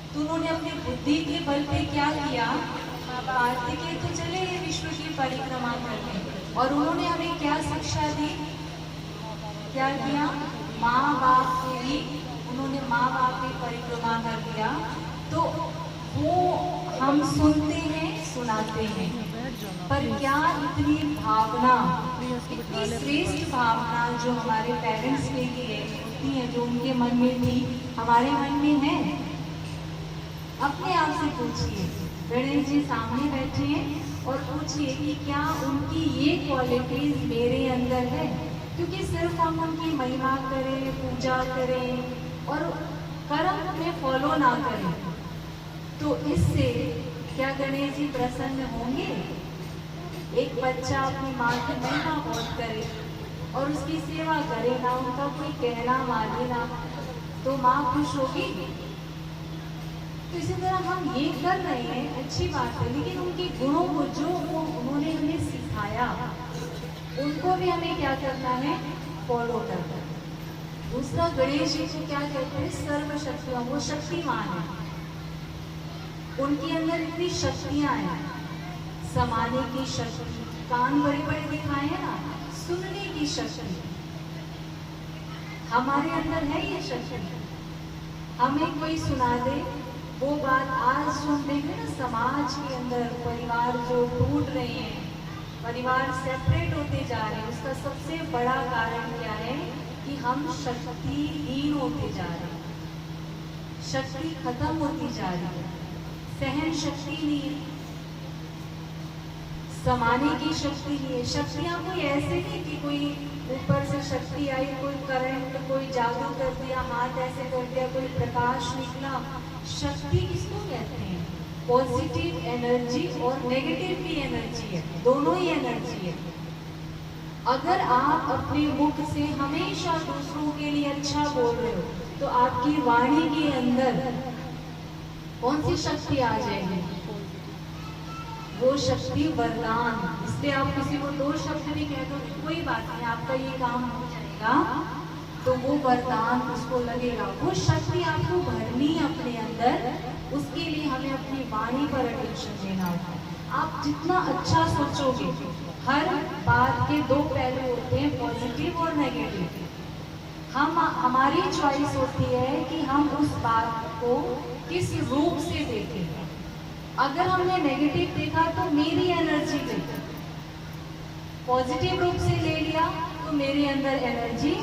तो उन्होंने अपनी बुद्धि के बल पे क्या किया, कार्तिकेय तो चले गए विश्व की परिक्रमा करने, और उन्होंने हमें क्या शिक्षा दी, क्या किया, माँ बाप को ही उन्होंने माँ बाप की परिक्रमा कर दिया। तो वो हम सुनते हैं, सुनाते हैं, पर क्या इतनी भावना, इतनी श्रेष्ठ भावना जो हमारे पेरेंट्स के लिए होती है, जो उनके मन में थी, हमारे मन में है? अपने आप से पूछिए, गणेश जी सामने बैठे हैं और पूछिए कि क्या उनकी ये क्वालिटीज मेरे अंदर है? क्योंकि सिर्फ हम उनकी महिमा करें, पूजा करें और कर्म में फॉलो ना करें, तो इससे क्या गणेश जी प्रसन्न होंगे? एक बच्चा अपनी माँ की महिमा बहुत करे और उसकी सेवा करे ना, उनका कोई कहना माने ना, तो माँ खुश होगी? तो इसी तरह हम ये कर रहे हैं, अच्छी बात है, लेकिन उनके गुणों को जो उन्होंने हमें सिखाया, उनको भी हमें क्या करना है, फॉलो करना है। दूसरा, गणेश जी को क्या कहते हैं, सर्वशक्तियां, वो शक्तिमान है, उनके अंदर इतनी शक्तियां हैं, समाने की शक्ति, कान बड़े बड़े दिखाए हैं ना, सुनने की शक्ति, हमारे अंदर है ये शक्ति। हमें कोई सुना दे वो बात, आज जो हम देख रहे हैं ना समाज के अंदर परिवार जो टूट रहे हैं, परिवार सेपरेट होते जा रहे हैं, उसका सबसे बड़ा कारण क्या है कि हम शक्तिहीन होते जा रहे हैं, शक्ति खत्म होती जा रही है, सहन शक्ति नहीं है, समाने की शक्ति नहीं है। शक्तियाँ कोई ऐसे नहीं कि कोई ऊपर से शक्ति आई, कोई करंट, कोई जादू कर दिया, हाथ ऐसे कर दिया, कोई प्रकाश निकला। शक्ति किसको कहते हैं? पॉजिटिव एनर्जी और नेगेटिव भी एनर्जी है, दोनों ही एनर्जी है। अगर आप अपने मुख से हमेशा दूसरों के लिए अच्छा बोल रहे हो, तो आपकी वाणी के अंदर कौन सी शक्ति आ जाएगी? वो शक्ति वरदान। इसलिए आप किसी को दो शब्द भी कह दो, कोई बात नहीं, आपका ये काम हो जाएगा, तो वो वरदान उसको लगेगा। वो शक्ति आपको भरनी अपने अंदर, उसके लिए हमें अपनी वाणी पर अटेंशन देना होगा। आप जितना अच्छा सोचोगे, हर बात के दो पहलू होते हैं, पॉजिटिव और नेगेटिव। हमारी चॉइस होती है कि हम उस बात को किस रूप से देखें। अगर हमने नेगेटिव देखा तो मेरी एनर्जी गई, पॉजिटिव रूप से ले लिया तो मेरे अंदर एनर्जी,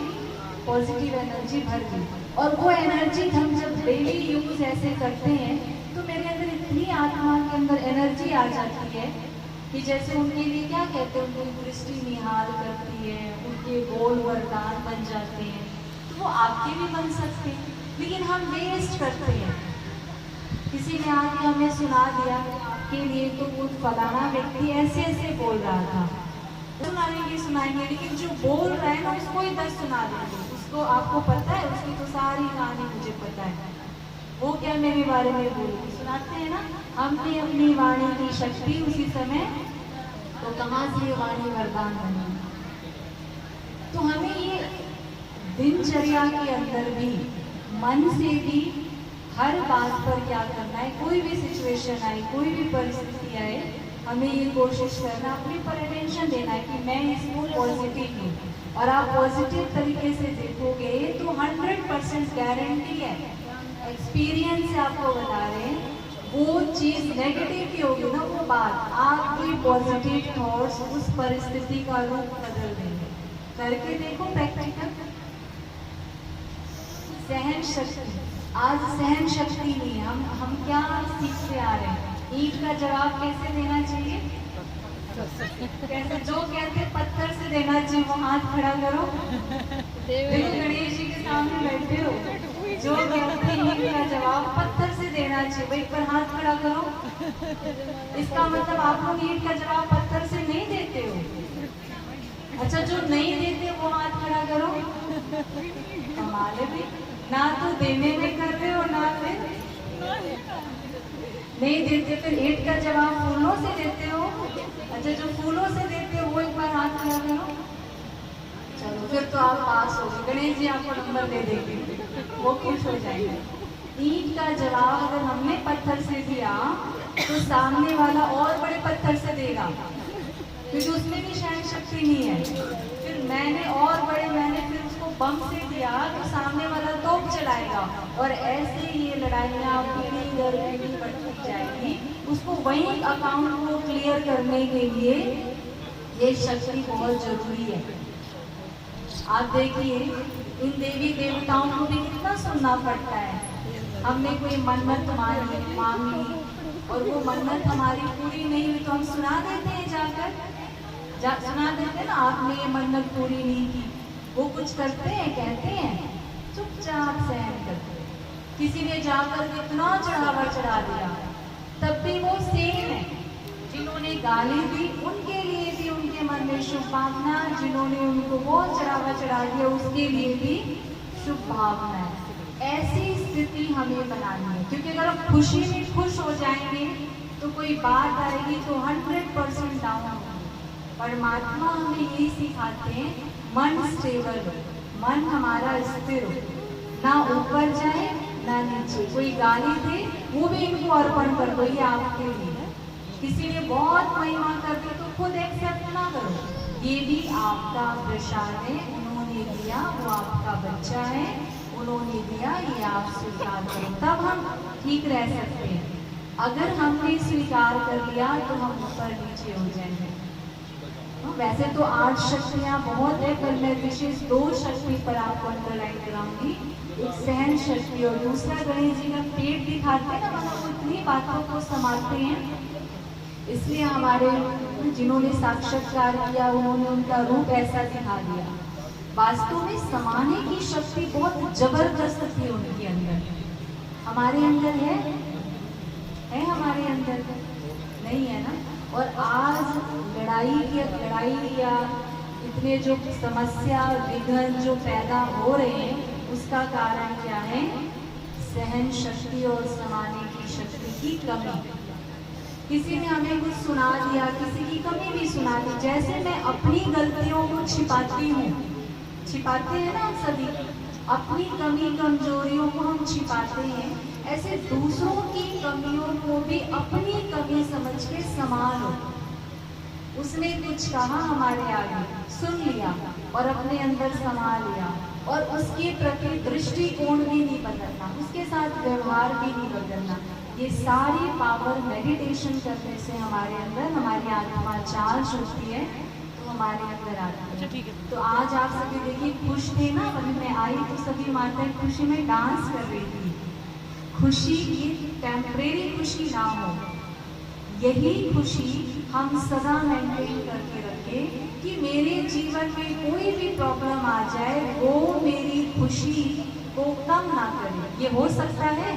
पॉजिटिव एनर्जी भर गई। और वो एनर्जी हम जब डेली यूज ऐसे करते हैं तो मेरे अंदर इतनी आत्मा के अंदर एनर्जी आ जाती है कि जैसे उनके लिए क्या कहते हैं, उनकी दृष्टि निहाल करती है, उनके बोल वरदान बन जाते हैं, तो वो आपके भी बन सकते हैं, लेकिन हम वेस्ट करते हैं। किसी ने आके हमें सुना दिया कि आपके लिए तो वो फलाना व्यक्ति ऐसे ऐसे बोल रहा था, सुनाएंगे, लेकिन जो बोल रहा है ना उसको ही 10 सुना देंगे। उसको आपको पता है, उसकी तो सारी कहानी मुझे पता है, वो क्या मेरे बारे में बोलेगी, सुनाते हैं ना। हमने अपनी वाणी की शक्ति उसी समय, तो कहाँ से वाणी वरदान बनी। तो हमें ये दिनचर्या के अंदर भी मन से भी हर बात पर क्या करना है, कोई भी सिचुएशन आए, कोई भी परिस्थिति आए, हमें ये कोशिश करना, अपने पर अटेंशन देना है कि मैं इसको पॉजिटिव हूँ। और आप पॉजिटिव तरीके से देखोगे तो 100% गारंटी है, एक्सपीरियंस से आपको बता रहे हैं, वो चीज़ नेगेटिव की होगी ना, वो बात आपके पॉजिटिव थॉट्स उस परिस्थिति का रूप बदल देंगे। करके देखो प्रैक्टिकल। सहन शक्ति, आज सहन शक्ति नहीं है, हम क्या सीखते आ रहे हैं, ईंट का जवाब कैसे देना चाहिए, कैसे, जो कहते पत्थर से देना चाहिए, वो हाथ खड़ा करो। देखो गणेश जी के सामने बैठे हो, जो कहते हैं ईंट का जवाब पत्थर से देना चाहिए, भाई पर हाथ खड़ा करो। इसका मतलब आप लोग ईंट का जवाब पत्थर से नहीं देते हो। अच्छा, जो नहीं देते वो हाथ खड़ा करो। कमाल है भाई, ना तो देने में कर रहे हो, ना फिर नहीं देते, फिर ईंट का जवाब फूलों से देते हो। अच्छा, जो फूलों से देते हो वो एक बार हाथ खड़ा करो। चलो फिर तो आप पास हो गए, गणेश जी आपको नंबर दे देंगे, वो खुश हो जाएंगे। ईंट का जवाब अगर हमने पत्थर से दिया तो सामने वाला और बड़े पत्थर से देगा, क्योंकि उसमें भी सहन शक्ति नहीं है। फिर मैंने फिर उसको बम से दिया तो सामने वाला तोप चलाएगा, और ऐसे ये लड़ाइयाँ पीढ़ी दर पीढ़ी बढ़ती जाएगी। उसको वही अकाउंट को क्लियर करने के लिए ये शक्ति बहुत जरूरी है। आप देखिए इन देवी देवताओं को भी कितना सुनना पड़ता है। हमने कोई मन्नत मांगी और वो मन्नत हमारी पूरी नहीं हुई तो हम सुना देते हैं सुना देते हैं ना, आपने ये मन्नत पूरी नहीं की। वो कुछ करते हैं, कहते हैं, चुपचाप सहन करते हैं। किसी ने जाकर इतना चढ़ावा चढ़ा दिया तब भी वो सेम है। जिन्होंने गाली दी उनके लिए भी उनके मन में शुभ भावना, जिन्होंने उनको बहुत चढ़ावा चढ़ा दिया उसके लिए भी शुभ भावना है। ऐसी स्थिति हमें बनानी है, क्योंकि अगर हम खुशी में खुश हो जाएंगे तो कोई बात आएगी तो 100% डाउन होगी। परमात्मा हमें यही सिखाते हैं, मन स्टेबल हो, मन हमारा स्थिर हो, ना ऊपर जाए ना नीचे। कोई गाली दे वो भी इनको अर्पण कर दो, ये आपके लिए। किसी ने बहुत महिमा कर दी तो खुद एक्सेप्ट ना करो, ये भी आपका प्रसाद है, उन्होंने दिया, वो आपका बच्चा है, उन्होंने दिया, ये आप स्वीकार करो, तब हम ठीक रह सकते हैं। अगर हमने स्वीकार कर लिया तो हम ऊपर नीचे हो जाएंगे। वैसे तो 8 शक्तियाँ बहुत है, पर मैं विशेष 2 शक्ति पर आपको अंडरलाइन कराऊंगी। एक सहन शक्ति और दूसरा गणेश जी का पेट दिखाते हैं ना, मतलब वो इतनी बातों को संभालते हैं। इसलिए हमारे जिन्होंने साक्षात्कार किया उन्होंने उनका रूप ऐसा दिखा दिया। वास्तव में समाने की शक्ति बहुत जबरदस्त थी उनके अंदर। हमारे अंदर है हमारे अंदर नहीं है ना। और आज लड़ाई या इतने जो समस्या विघ्न जो पैदा हो रहे हैं उसका कारण क्या है? सहन शक्ति और समाने की शक्ति की कमी। किसी ने हमें कुछ सुना दिया, किसी की कमी भी सुना दी। जैसे मैं अपनी गलतियों को छिपाती हूँ, छिपाते हैं ना हम सभी, अपनी कमी कमजोरियों को हम छिपाते हैं, ऐसे दूसरों की कमियों को भी अपनी कमी समझ के संभालो। उसने कुछ कहा हमारे आगे, सुन लिया और अपने अंदर संभाल लिया, और उसके प्रति दृष्टिकोण भी नहीं बदलना, उसके साथ व्यवहार भी नहीं बदलना। ये सारी पावर मेडिटेशन करने से हमारे अंदर, हमारी आत्मा चार्ज होती है तो हमारे अंदर आती है। तो आज आप सभी देखिए खुश थे ना, अभी मैं आई तो सभी माताएं खुशी में डांस कर रही थी। खुशी ये टेम्परेरी खुशी ना हो, यही खुशी हम सदा मेंटेन करके रखें कि मेरे जीवन में कोई भी प्रॉब्लम आ जाए वो मेरी खुशी को कम ना करे। ये हो सकता है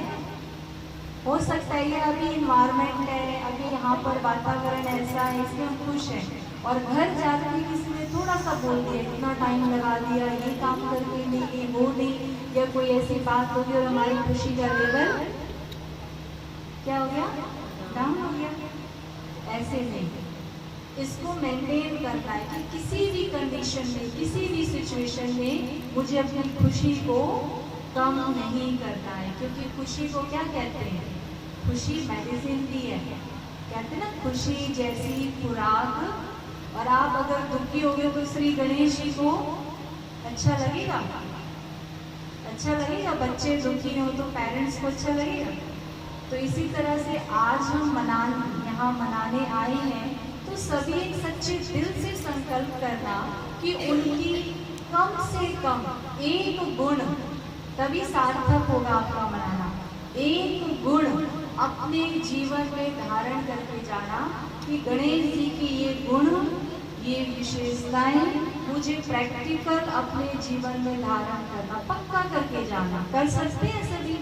ये अभी इन्वायरमेंट है, अभी यहाँ पर वातावरण ऐसा है इसलिए हम खुश हैं, और घर जाकर किसी ने थोड़ा सा बोल दिया, इतना टाइम लगा दिया, ये काम करके नहीं, वो नहीं, या कोई ऐसी बात होगी और हमारी खुशी का लेवल क्या हो गया? डाउन हो गया। ऐसे नहीं, इसको मेंटेन करना है कि किसी भी कंडीशन में, किसी भी सिचुएशन में मुझे अपनी खुशी को कम नहीं करना है। क्योंकि खुशी को क्या कहते हैं? खुशी मेडिसिन भी है, कहते हैं ना, खुशी जैसी खुराक। और आप अगर दुखी हो गए तो श्री गणेश जी को अच्छा लगेगा? अच्छा लगेगा? बच्चे दुखी हो तो पेरेंट्स को अच्छा लगेगा? तो इसी तरह से आज हम यहाँ मनाने आए हैं तो सभी एक सच्चे दिल से संकल्प करना कि उनकी कम से कम एक गुण, तभी सार्थक होगा आपका मनाना, एक गुण अपने जीवन में धारण करके जाना कि गणेश जी की ये गुण, ये विशेषताएं मुझे प्रैक्टिकल अपने जीवन में धारण करना, पक्का करके जाना। कर सकते हैं सभी?